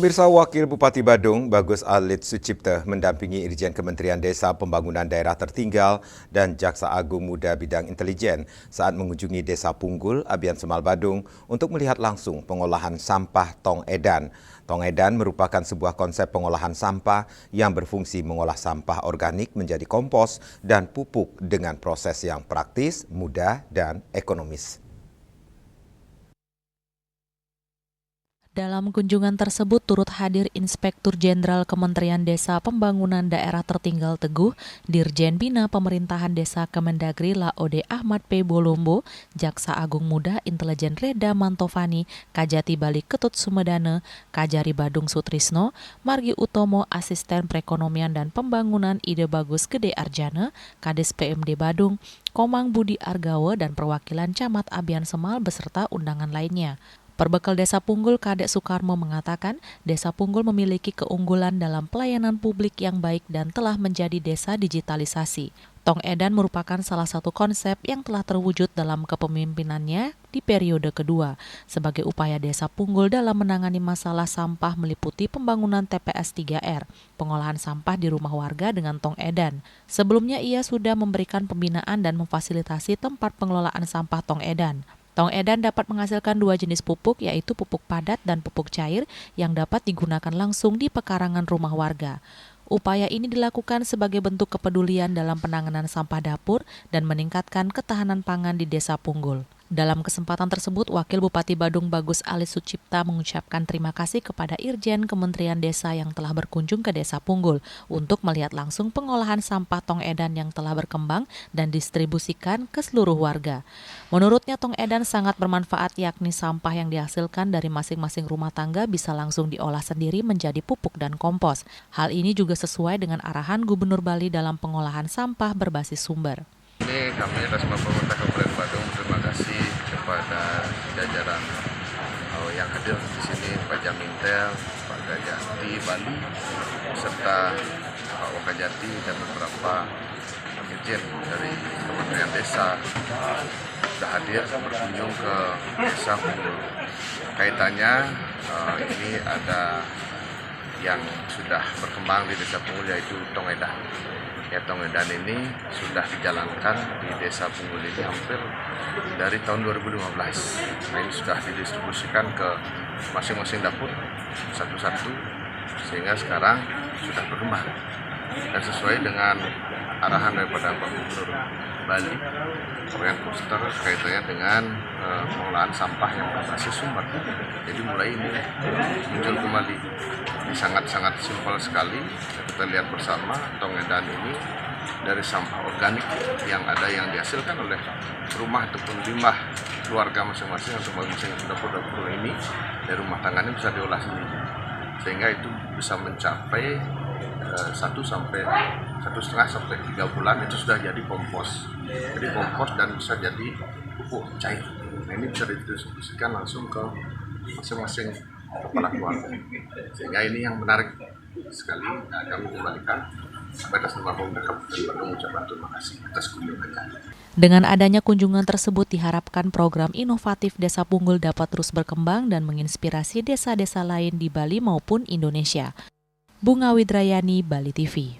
Pemirsa, Wakil Bupati Badung, Bagus Alit Sucipta, mendampingi Irjen Kementerian Desa Pembangunan Daerah Tertinggal dan Jaksa Agung Muda Bidang Intelijen saat mengunjungi Desa Punggul, Abian Semal Badung untuk melihat langsung pengolahan sampah tong edan. Tong edan merupakan sebuah konsep pengolahan sampah yang berfungsi mengolah sampah organik menjadi kompos dan pupuk dengan proses yang praktis, mudah, dan ekonomis. Dalam kunjungan tersebut turut hadir Inspektur Jenderal Kementerian Desa Pembangunan Daerah Tertinggal Teguh, Dirjen Bina Pemerintahan Desa Kemendagri Laode Ahmad P. Bolombo, Jaksa Agung Muda Intelijen Reda Mantovani, Kajati Balik Ketut Sumedana, Kajari Badung Sutrisno, Margi Utomo Asisten Perekonomian dan Pembangunan Ide Bagus Gede Arjana, Kades PMD Badung, Komang Budi Argawa dan perwakilan Camat Abian Semal beserta undangan lainnya. Perbekal Desa Punggul, Kadek Soekarmo mengatakan, Desa Punggul memiliki keunggulan dalam pelayanan publik yang baik dan telah menjadi desa digitalisasi. Tong edan merupakan salah satu konsep yang telah terwujud dalam kepemimpinannya di periode kedua, sebagai upaya Desa Punggul dalam menangani masalah sampah meliputi pembangunan TPS 3R, pengolahan sampah di rumah warga dengan tong edan. Sebelumnya ia sudah memberikan pembinaan dan memfasilitasi tempat pengelolaan sampah tong edan. Tong edan dapat menghasilkan dua jenis pupuk, yaitu pupuk padat dan pupuk cair yang dapat digunakan langsung di pekarangan rumah warga. Upaya ini dilakukan sebagai bentuk kepedulian dalam penanganan sampah dapur dan meningkatkan ketahanan pangan di Desa Punggul. Dalam kesempatan tersebut, Wakil Bupati Badung Bagus Alit Sucipta mengucapkan terima kasih kepada Irjen Kementerian Desa yang telah berkunjung ke Desa Punggul untuk melihat langsung pengolahan sampah tong edan yang telah berkembang dan distribusikan ke seluruh warga. Menurutnya tong edan sangat bermanfaat, yakni sampah yang dihasilkan dari masing-masing rumah tangga bisa langsung diolah sendiri menjadi pupuk dan kompos. Hal ini juga sesuai dengan arahan Gubernur Bali dalam pengolahan sampah berbasis sumber. Ini kami atas nama pemerintah Kabupaten Badung terima kasih kepada jajaran yang hadir di sini, Pak Jamintel, Pak Kajati Bali, serta Pak Wakajati dan beberapa irjen dari Kementerian Desa sudah hadir berkunjung ke Desa Punggul. Kaitannya ini ada yang sudah berkembang di Desa Punggul, yaitu tong edan. Ya, tong edan ini sudah dijalankan di Desa Punggul ini hampir dari tahun 2015. Nah, ini sudah didistribusikan ke masing-masing dapur satu-satu, sehingga sekarang sudah berkembang. Dan sesuai dengan arahan daripada Pak Gubernur Bali, program poster kaitannya dengan pengolahan sampah yang berbasis sumber. Jadi mulai ini muncul kembali. Ini sangat-sangat simpel sekali. Kita lihat bersama tong edan ini dari sampah organik yang ada yang dihasilkan oleh rumah ataupun limbah keluarga masing-masing atau masing-masing dapur-dapur ini dari rumah tangga ini bisa diolah sendiri, sehingga itu bisa mencapai 1,5 sampai 3 bulan itu sudah jadi kompos. Jadi kompos dan bisa jadi pupuk cair. Nah, ini bisa didistribusikan langsung ke masing-masing kepala keluarga. Sehingga ini yang menarik sekali. Nah, kami kembalikan atas nama pemerintah Kabupaten Badung mengucapkan terima kasih atas kunjungannya. Dengan adanya kunjungan tersebut diharapkan program inovatif Desa Punggul dapat terus berkembang dan menginspirasi desa-desa lain di Bali maupun Indonesia. Bunga Widrayani, Bali TV.